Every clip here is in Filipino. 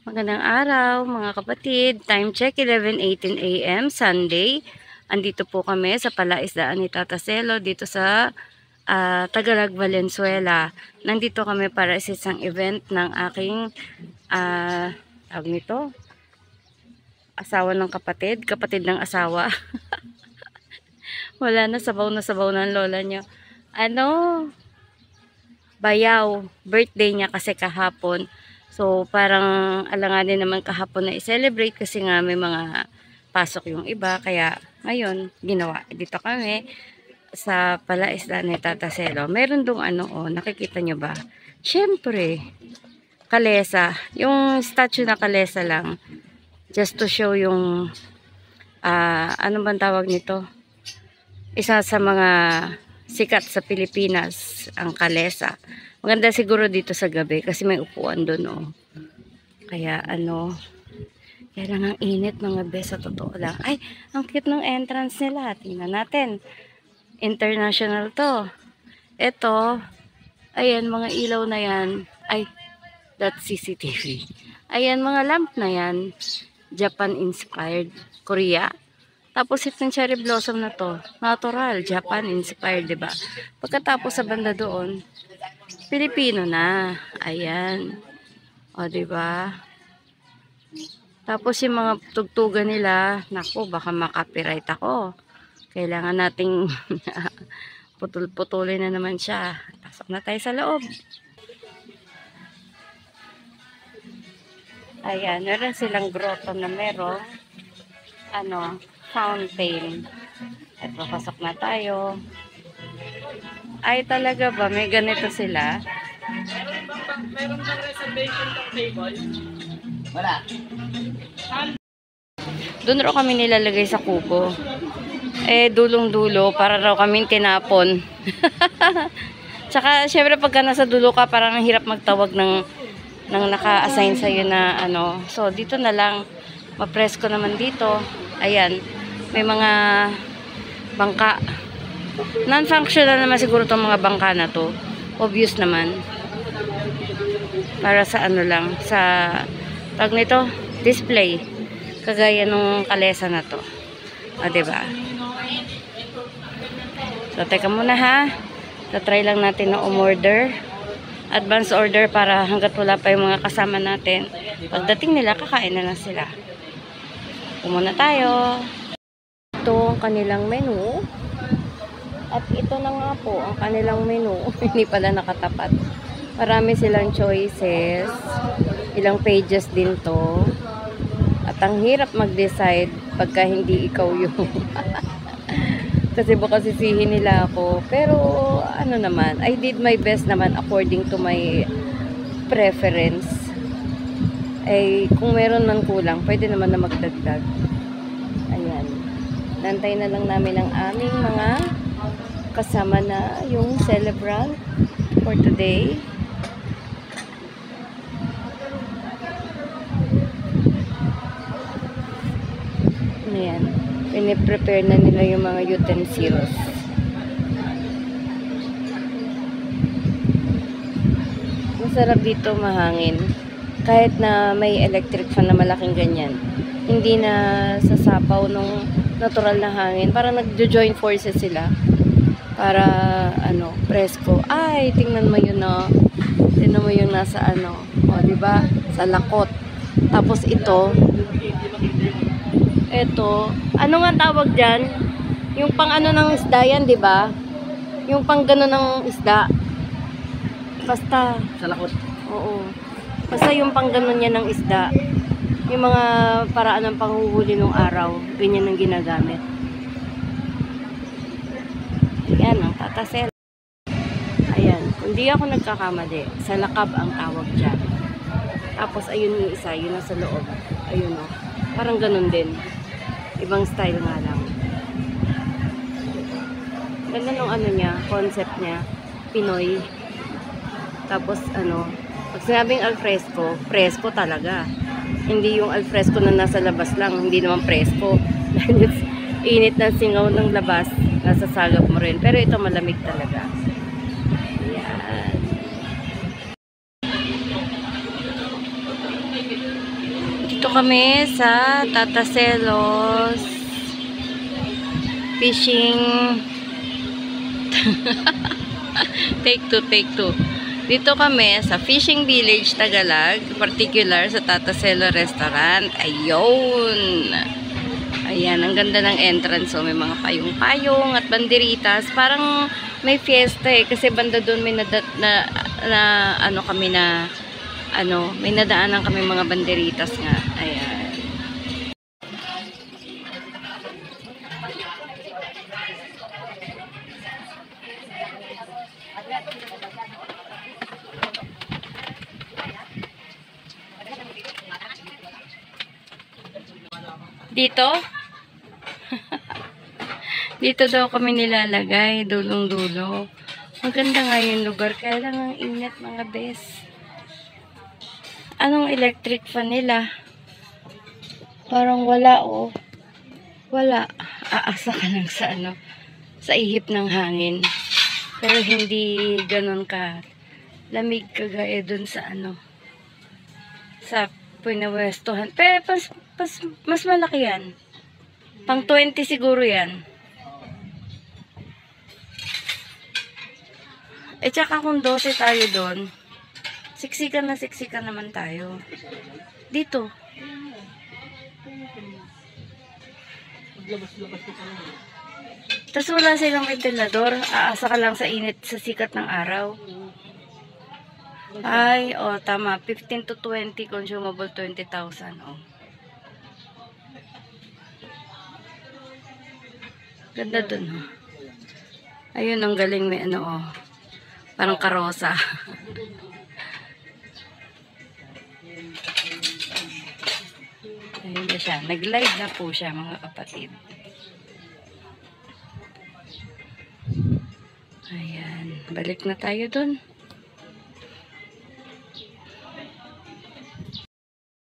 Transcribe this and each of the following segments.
Magandang araw mga kapatid. Time check 11:18 AM Sunday. Andito po kami sa palaisdaan ni Tata Celo dito sa Tagalog, Valenzuela. Nandito kami para sa isang event ng aking tawag nito, asawa ng kapatid ng asawa. Wala na sabaw ng lola niyo. Bayaw, birthday niya kasi kahapon. So, parang alanganin naman kahapon na i-celebrate kasi nga may mga pasok yung iba. Kaya, ngayon, ginawa. Dito kami sa palaisdaan ni Tata Celo. Meron dong nakikita nyo ba? Siyempre, kalesa. Yung statue na kalesa lang. Just to show yung, ano bang tawag nito? Isa sa mga sikat sa Pilipinas, ang kalesa. Maganda siguro dito sa gabi kasi may upuan doon, oh. Kaya kaya lang ang init mga bes, sa totoo lang. Ay, ang cute ng entrance nila. Tingnan natin. International to. Ito, ayan, mga ilaw na yan. Ay, that's CCTV. Ayan, mga lamp na yan. Japan inspired. Korea. Tapos itong cherry blossom na to, natural, Japan inspired, 'di ba? Pagkatapos sa banda doon, Pilipino na. Ayan. O, 'di ba? Tapos yung mga tugtugan nila, naku, baka makapiright ako. Kailangan nating putol-putulin na naman siya. Pasok na tayo sa loob. Ayan, meron silang grotto na merong fountain. At papasok na tayo. Ay, talaga ba? May ganito sila? Meron bang reservation ng table? Wala. Doon raw kami nilalagay sa kubo. Dulong-dulo, para raw kaming tinapon. Tsaka, syempre, pagka nasa dulo ka, parang ang hirap magtawag ng naka-assign sa'yo na So, dito na lang. Mapresko naman dito. Ayan. May mga bangka. Non-functional naman siguro itong mga bangka na to. Obvious naman. Para sa lang, sa tag nito, display. Kagaya nung kalesa na to. O, diba? So, teka muna ha. Tatry lang natin na umorder. Advance order para hanggat wala pa yung mga kasama natin. Pagdating nila, kakain na lang sila. Pumuna tayo. Ito ang kanilang menu. At ito na nga po ang kanilang menu. Hindi pala nakatapat. Marami silang choices. Ilang pages din to. At ang hirap mag-decide pagka hindi ikaw yung kasi baka sisihin nila ako. Pero naman, I did my best naman according to my preference. Kung meron man kulang, pwede naman na magdagdag. Ayan. Nantay na lang namin ang aming mga kasama na yung celebrant for today. Ayan. Piniprepare na nila yung mga utensils. Masarap dito, mahangin. Kahit na may electric fan na malaking ganyan, hindi na sasapaw nung natural na hangin. Parang nagjo-join forces sila para presko. Ay, tingnan mo yun, no? Tingnan mo yung nasa o, diba? Sa lakot. Tapos ito, ano nga tawag dyan? Yung pang ng isda yan, diba? Yung pang gano ng isda. Basta. Sa lakot. Oo. Basta yung pang gano niya ng isda. Yung mga paraan ng panghuhuli ng araw. Ganyan ang ginagamit. Ayan, ang Tata Celo. Ayan. Kung di ako nagkakamali, sa lakab ang tawag dyan. Tapos, ayun yung isa. Yun nasa loob. Ayun o. Parang ganun din. Ibang style nga lang. Ganda nung niya, concept niya. Pinoy. Tapos, pag sinabing alfresco, presko talaga. Hindi yung alfresco na nasa labas lang. Hindi naman presko. Init ng singaw ng labas. Nasa sagap mo rin. Pero ito malamig talaga. Ayan. Dito kami sa Tataselos Fishing. Take two. Dito kami sa Fishing Village, Tagalog. Particular sa Tataselo Restaurant. Ayun. Ayan, ang ganda ng entrance. So, may mga payong-payong at banderitas. Parang may fiesta eh. Kasi banda doon may may nadaanan kami mga banderitas nga. Ayan. Dito? Dito daw kami nilalagay, dulong-dulo. Maganda nga yung lugar, kaya lang ang init mga bes. Anong electric fan nila? Parang wala oh. Wala. Aasa ka lang sa sa ihip ng hangin. Pero hindi ganon ka lamig kagaya dun sa sa pinawestuhan. Pero mas malaki yan. Pang 20 siguro yan. Eh tsaka kung 12 tayo doon, siksikan naman tayo. Dito. Tapos wala silang ventilador. Aasa ka lang sa init, sa sikat ng araw. Ay, tama. 15 to 20, consumable 20,000. Ganda dun, Ayun, ang galing may parang karosa. Ayun na siya. Nag-live na po siya, mga kapatid. Ayan. Balik na tayo dun.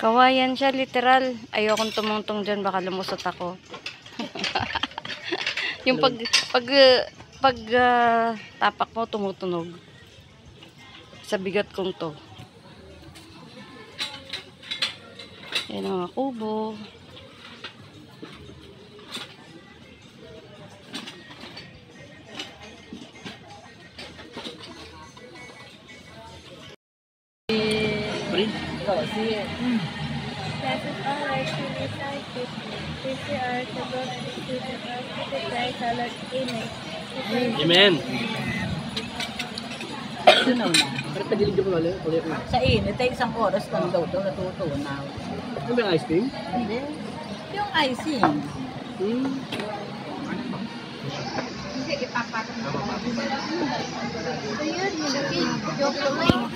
Kawayan siya, literal. Ayokong tumungtong dyan, baka lumusot ako. Yung pag tapak mo, tumutunog. Sa bigat kong to. Yan ang mga kubo. Classes are actually side PCR, sagot, PCR, salad, init. Amen. Ito na una. Pero tagilig ko ulit na. Sa init, ay isang oras lang daw natutunaw. Ano ba yung ice cream? Hindi. Yung icing. Hindi, ipapatong na. Ayun, chocolate.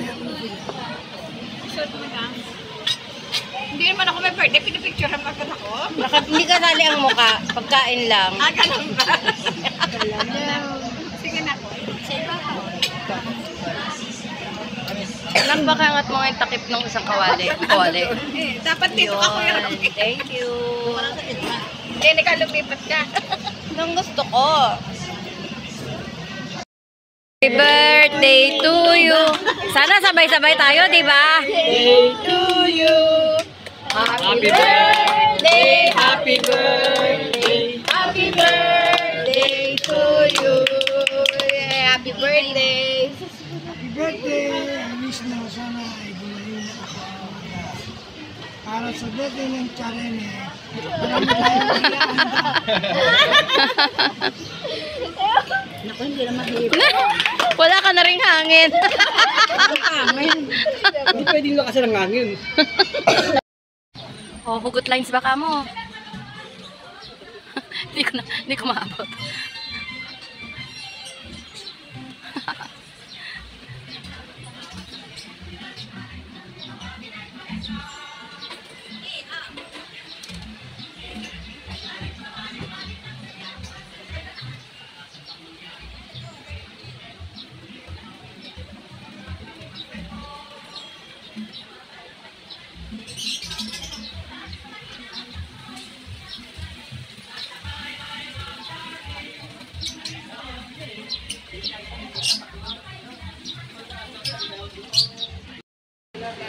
Hindi naman ako may birthday, pinipicture ang pagkat ako. Hindi ka sali ang muka. Pagkain lang. Ganun ba? Sige na ko. Alam ba kangat mga yung takip ng isang kawali? Dapat dito ako yung Thank you. hindi ka lumipat ka. Anong gusto ko? Happy birthday to you. Sana sabay-sabay tayo, di ba? Day to you. Happy birthday. Happy birthday. Happy birthday to you. Happy birthday. Happy birthday! I wish na sana ay gumaling na ako para sa birthday ng Charene. Marami tayong ihanda. Naku, hindi naman hirap. Wala ka na ring hangin. Hindi pwedeng lakasan ng hangin. Hugot lines baka mo. Hindi ko maabot.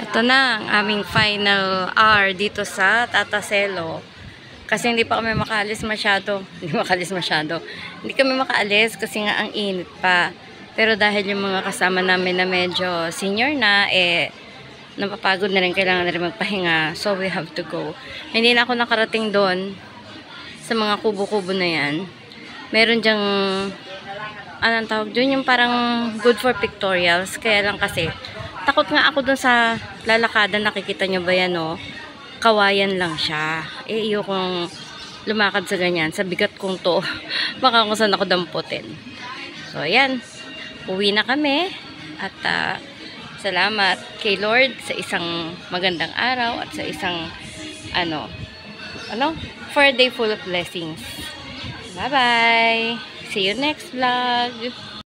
Ito ito na ang aming final hour dito sa Tataselo. Kasi hindi pa kami makaalis masyado. Hindi kami makaalis kasi nga ang init pa. Pero dahil yung mga kasama namin na medyo senior na, napapagod na rin, kailangan na rin magpahinga. So we have to go. Hindi na ako nakarating doon sa mga kubo-kubo na yan. Meron dyang, anong tawag dun, yung parang good for pictorials. Kaya lang kasi, takot nga ako dun sa lalakada. Nakikita nyo ba yan, no? Kawayan lang siya. Kung lumakad sa ganyan, sa bigat kong to, baka kung saan ako damputin. So, ayan. Uwi na kami. At, salamat kay Lord sa isang magandang araw at sa isang, for a day full of blessings. Bye-bye! See you next vlog!